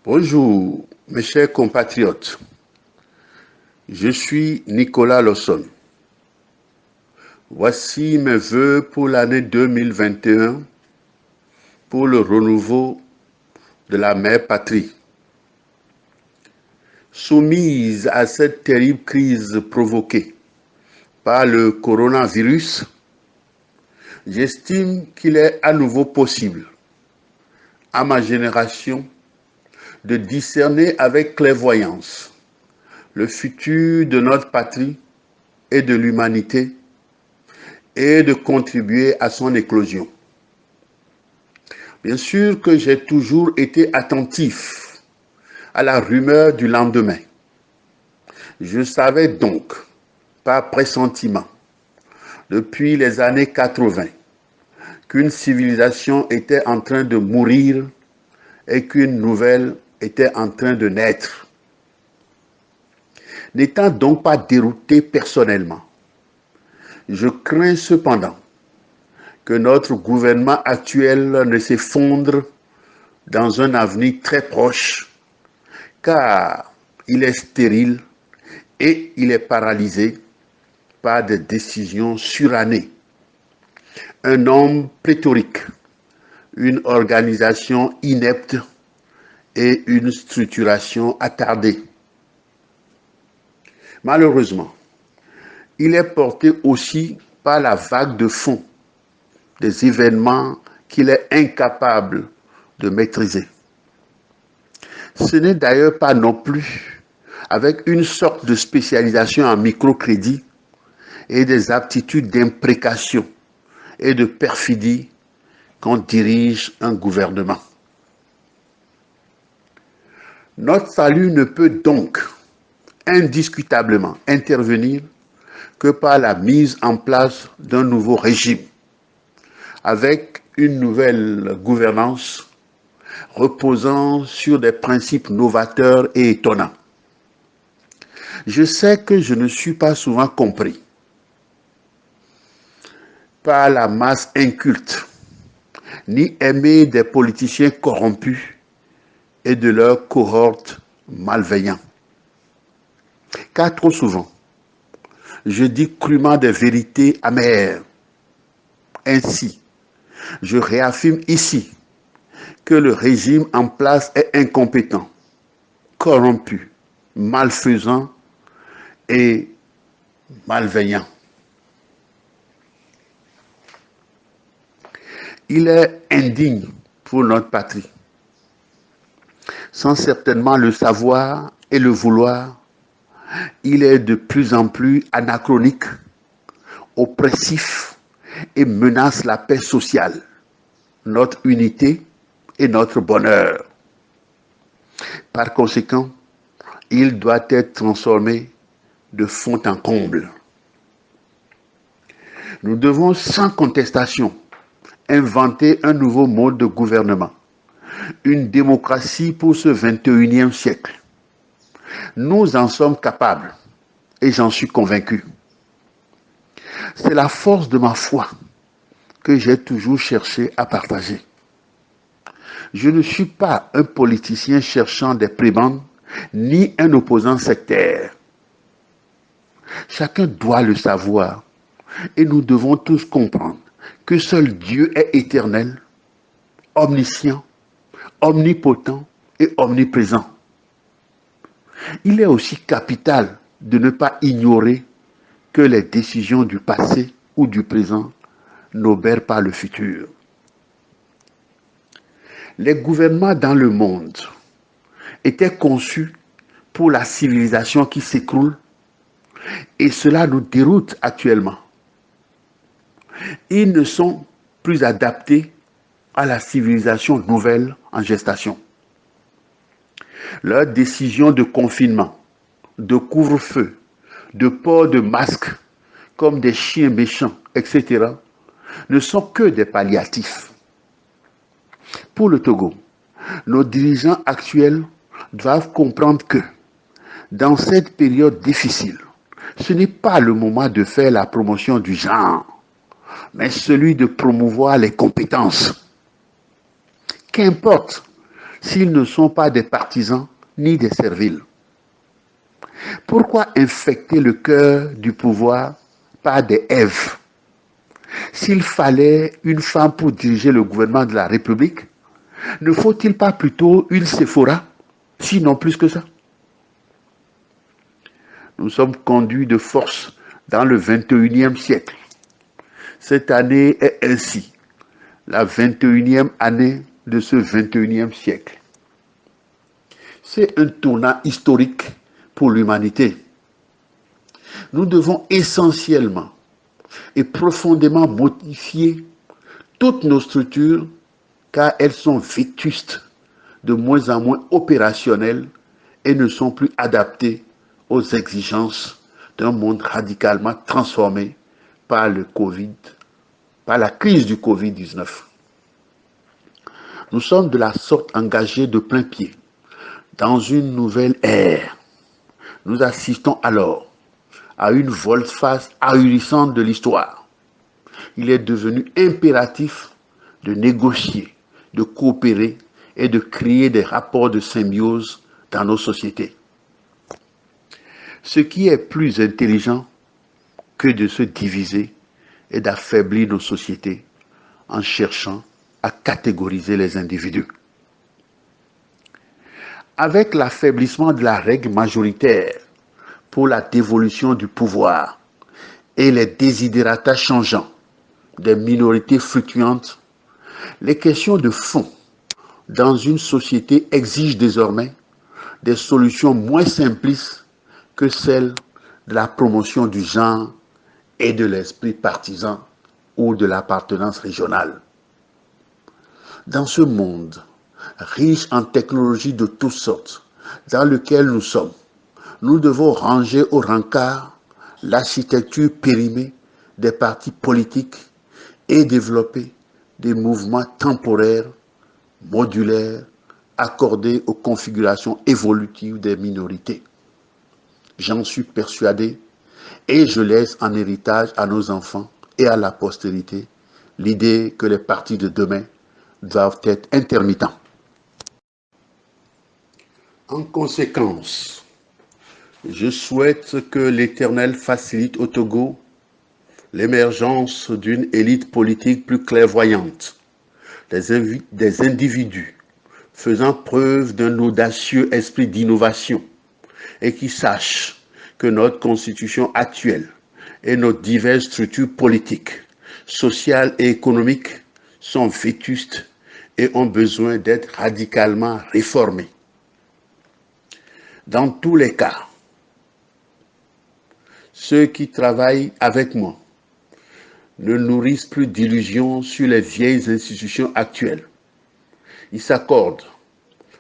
Bonjour, mes chers compatriotes. Je suis Nicolas Lawson. Voici mes vœux pour l'année 2021 pour le renouveau de la mère patrie. Soumise à cette terrible crise provoquée par le coronavirus, j'estime qu'il est à nouveau possible à ma génération de discerner avec clairvoyance le futur de notre patrie et de l'humanité et de contribuer à son éclosion. Bien sûr que j'ai toujours été attentif à la rumeur du lendemain. Je savais donc, par pressentiment, depuis les années 80, qu'une civilisation était en train de mourir et qu'une nouvelle était en train de naître. N'étant donc pas dérouté personnellement, je crains cependant que notre gouvernement actuel ne s'effondre dans un avenir très proche, car il est stérile et il est paralysé par des décisions surannées, un homme pléthorique, une organisation inepte et une structuration attardée. Malheureusement, il est porté aussi par la vague de fond des événements qu'il est incapable de maîtriser. Ce n'est d'ailleurs pas non plus avec une sorte de spécialisation en microcrédit et des aptitudes d'imprécation et de perfidie qu'on dirige un gouvernement. Notre salut ne peut donc indiscutablement intervenir que par la mise en place d'un nouveau régime, avec une nouvelle gouvernance reposant sur des principes novateurs et étonnants. Je sais que je ne suis pas souvent compris par la masse inculte, ni aimé des politiciens corrompus et de leurs cohortes malveillants. Car trop souvent, je dis crûment des vérités amères. Ainsi, je réaffirme ici que le régime en place est incompétent, corrompu, malfaisant et malveillant. Il est indigne pour notre patrie. Sans certainement le savoir et le vouloir, il est de plus en plus anachronique, oppressif et menace la paix sociale, notre unité et notre bonheur. Par conséquent, il doit être transformé de fond en comble. Nous devons sans contestation inventer un nouveau mode de gouvernement, une démocratie pour ce 21e siècle. Nous en sommes capables et j'en suis convaincu. C'est la force de ma foi que j'ai toujours cherché à partager. Je ne suis pas un politicien cherchant des prébendes, ni un opposant sectaire. Chacun doit le savoir et nous devons tous comprendre que seul Dieu est éternel, omniscient, omnipotent et omniprésent. Il est aussi capital de ne pas ignorer que les décisions du passé ou du présent n'obèrent pas le futur. Les gouvernements dans le monde étaient conçus pour la civilisation qui s'écroule et cela nous déroute actuellement. Ils ne sont plus adaptés à la civilisation nouvelle en gestation. Leurs décisions de confinement, de couvre-feu, de port de masques, comme des chiens méchants, etc., ne sont que des palliatifs. Pour le Togo, nos dirigeants actuels doivent comprendre que, dans cette période difficile, ce n'est pas le moment de faire la promotion du genre, mais celui de promouvoir les compétences. Qu'importe s'ils ne sont pas des partisans ni des serviles? Pourquoi infecter le cœur du pouvoir par des Èves? S'il fallait une femme pour diriger le gouvernement de la République, ne faut-il pas plutôt une Séphora, sinon plus que ça? Nous sommes conduits de force dans le 21e siècle. Cette année est ainsi la 21e année de ce 21e siècle. C'est un tournant historique pour l'humanité. Nous devons essentiellement et profondément modifier toutes nos structures car elles sont vétustes, de moins en moins opérationnelles et ne sont plus adaptées aux exigences d'un monde radicalement transformé par le Covid, par la crise du Covid-19. Nous sommes de la sorte engagés de plein pied dans une nouvelle ère. Nous assistons alors à une volte-face ahurissante de l'histoire. Il est devenu impératif de négocier, de coopérer et de créer des rapports de symbiose dans nos sociétés. Ce qui est plus intelligent que de se diviser et d'affaiblir nos sociétés en cherchant à catégoriser les individus. Avec l'affaiblissement de la règle majoritaire pour la dévolution du pouvoir et les desiderata changeants des minorités fluctuantes, les questions de fond dans une société exigent désormais des solutions moins simplistes que celles de la promotion du genre et de l'esprit partisan ou de l'appartenance régionale. Dans ce monde riche en technologies de toutes sortes dans lequel nous sommes, nous devons ranger au rencard l'architecture périmée des partis politiques et développer des mouvements temporaires, modulaires, accordés aux configurations évolutives des minorités. J'en suis persuadé et je laisse en héritage à nos enfants et à la postérité l'idée que les partis de demain doivent être intermittents. En conséquence, je souhaite que l'Éternel facilite au Togo l'émergence d'une élite politique plus clairvoyante, des individus faisant preuve d'un audacieux esprit d'innovation et qui sachent que notre constitution actuelle et nos diverses structures politiques, sociales et économiques sont vétustes et ont besoin d'être radicalement réformées. Dans tous les cas, ceux qui travaillent avec moi ne nourrissent plus d'illusions sur les vieilles institutions actuelles. Ils s'accordent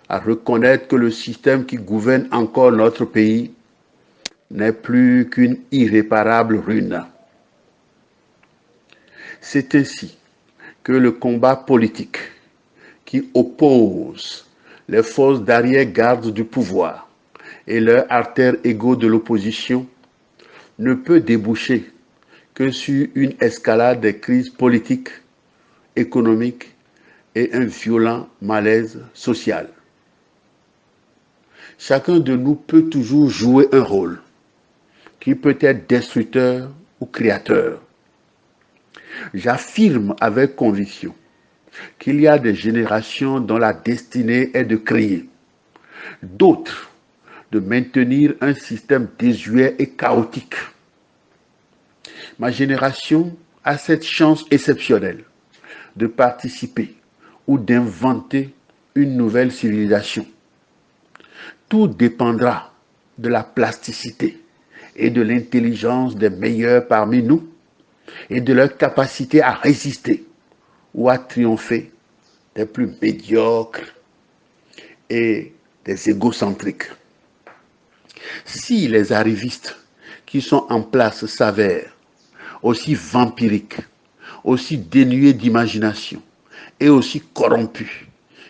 à reconnaître que le système qui gouverne encore notre pays n'est plus qu'une irréparable ruine. C'est ainsi que le combat politique qui oppose les forces d'arrière-garde du pouvoir et leurs artères égaux de l'opposition ne peut déboucher que sur une escalade des crises politiques, économiques et un violent malaise social. Chacun de nous peut toujours jouer un rôle qui peut être destructeur ou créateur. J'affirme avec conviction qu'il y a des générations dont la destinée est de créer, d'autres de maintenir un système désuet et chaotique. Ma génération a cette chance exceptionnelle de participer ou d'inventer une nouvelle civilisation. Tout dépendra de la plasticité et de l'intelligence des meilleurs parmi nous et de leur capacité à résister ou à triompher des plus médiocres et des égocentriques. Si les arrivistes qui sont en place s'avèrent aussi vampiriques, aussi dénués d'imagination et aussi corrompus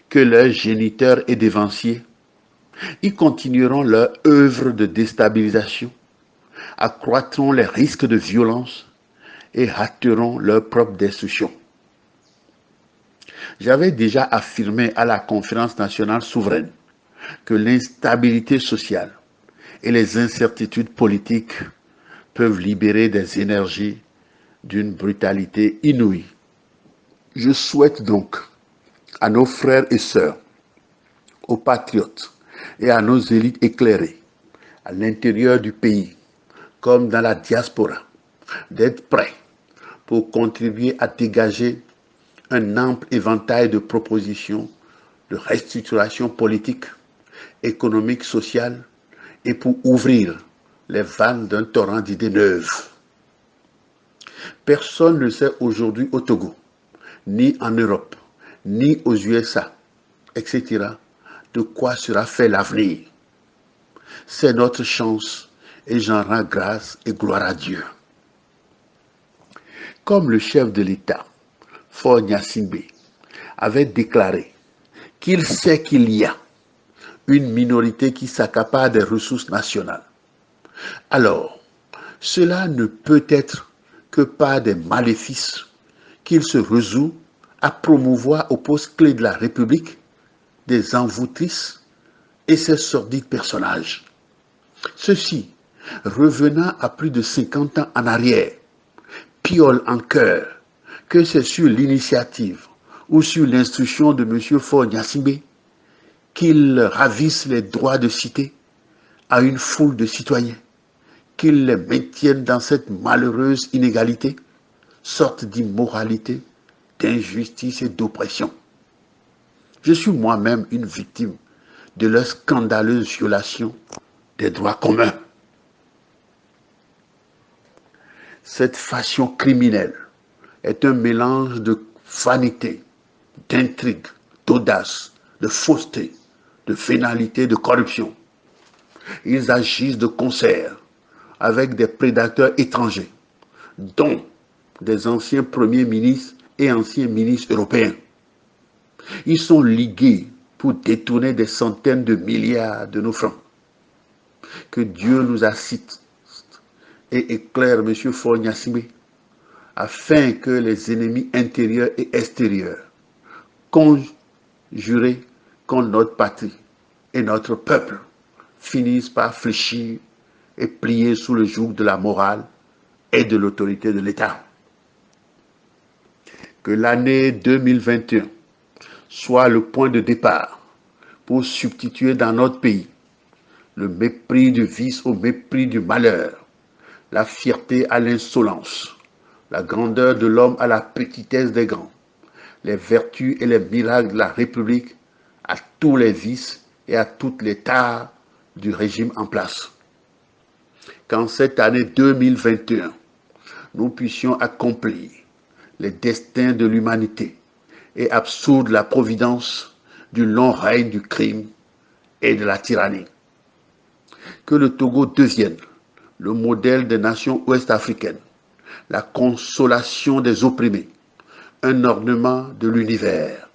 que leurs géniteurs et dévanciers, ils continueront leur œuvre de déstabilisation, accroîtront les risques de violence et hâteront leur propre destruction. J'avais déjà affirmé à la conférence nationale souveraine que l'instabilité sociale et les incertitudes politiques peuvent libérer des énergies d'une brutalité inouïe. Je souhaite donc à nos frères et sœurs, aux patriotes et à nos élites éclairées, à l'intérieur du pays comme dans la diaspora, d'être prêts pour contribuer à dégager un ample éventail de propositions de restructuration politique, économique, sociale et pour ouvrir les vannes d'un torrent d'idées neuves. Personne ne sait aujourd'hui au Togo, ni en Europe, ni aux USA, etc., de quoi sera fait l'avenir. C'est notre chance et j'en rends grâce et gloire à Dieu. Comme le chef de l'État, Faure Gnassingbé, avait déclaré qu'il sait qu'il y a une minorité qui s'accapare des ressources nationales. Alors, cela ne peut être que par des maléfices qu'il se résout à promouvoir au poste clé de la République des envoûtrices et ses sordides personnages. Ceux-ci, revenant à plus de 50 ans en arrière, piolent en cœur que c'est sur l'initiative ou sur l'instruction de M. Faure Gnassingbé qu'ils ravissent les droits de cité à une foule de citoyens, qu'ils les maintiennent dans cette malheureuse inégalité, sorte d'immoralité, d'injustice et d'oppression. Je suis moi-même une victime de leur scandaleuse violation des droits communs. Cette façon criminelle est un mélange de vanité, d'intrigue, d'audace, de fausseté, de vénalité, de corruption. Ils agissent de concert avec des prédateurs étrangers, dont des anciens premiers ministres et anciens ministres européens. Ils sont ligués pour détourner des centaines de milliards de nos francs. Que Dieu nous assiste et éclaire M. Faure Gnassingbé afin que les ennemis intérieurs et extérieurs conjurés contre notre patrie et notre peuple finissent par fléchir et plier sous le joug de la morale et de l'autorité de l'État. Que l'année 2021 soit le point de départ pour substituer dans notre pays le mépris du vice au mépris du malheur, la fierté à l'insolence, la grandeur de l'homme à la petitesse des grands, les vertus et les miracles de la République à tous les vices et à toutes les tares du régime en place. Qu'en cette année 2021, nous puissions accomplir les destins de l'humanité et absoudre la providence du long règne du crime et de la tyrannie. Que le Togo devienne le modèle des nations ouest-africaines, la consolation des opprimés, un ornement de l'univers.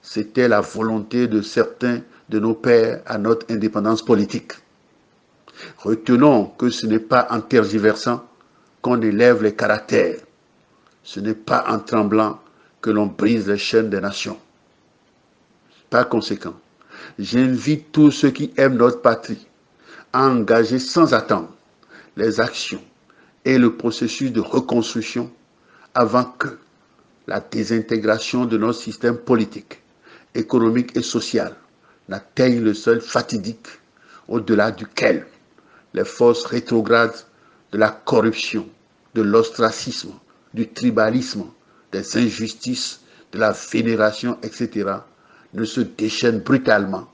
C'était la volonté de certains de nos pères à notre indépendance politique. Retenons que ce n'est pas en tergiversant qu'on élève les caractères. Ce n'est pas en tremblant que l'on brise les chaînes des nations. Par conséquent, j'invite tous ceux qui aiment notre patrie à engager sans attendre les actions et le processus de reconstruction avant que la désintégration de notre système politique, économique et social n'atteigne le seuil fatidique au-delà duquel les forces rétrogrades de la corruption, de l'ostracisme, du tribalisme, des injustices, de la vénération, etc., ne se déchaînent brutalement,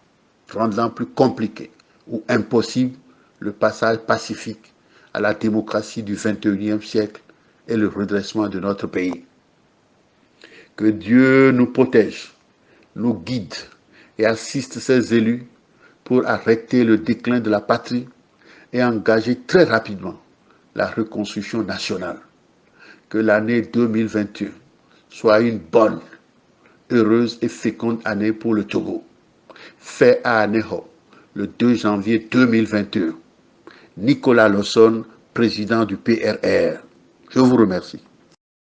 rendant plus compliqué ou impossible le passage pacifique à la démocratie du XXIe siècle et le redressement de notre pays. Que Dieu nous protège, nous guide et assiste ses élus pour arrêter le déclin de la patrie et engager très rapidement la reconstruction nationale. Que l'année 2021 soit une bonne, heureuse et féconde année pour le Togo. Fait à Aneho, le 2 janvier 2021. Nicolas Lawson, président du PRR. Je vous remercie.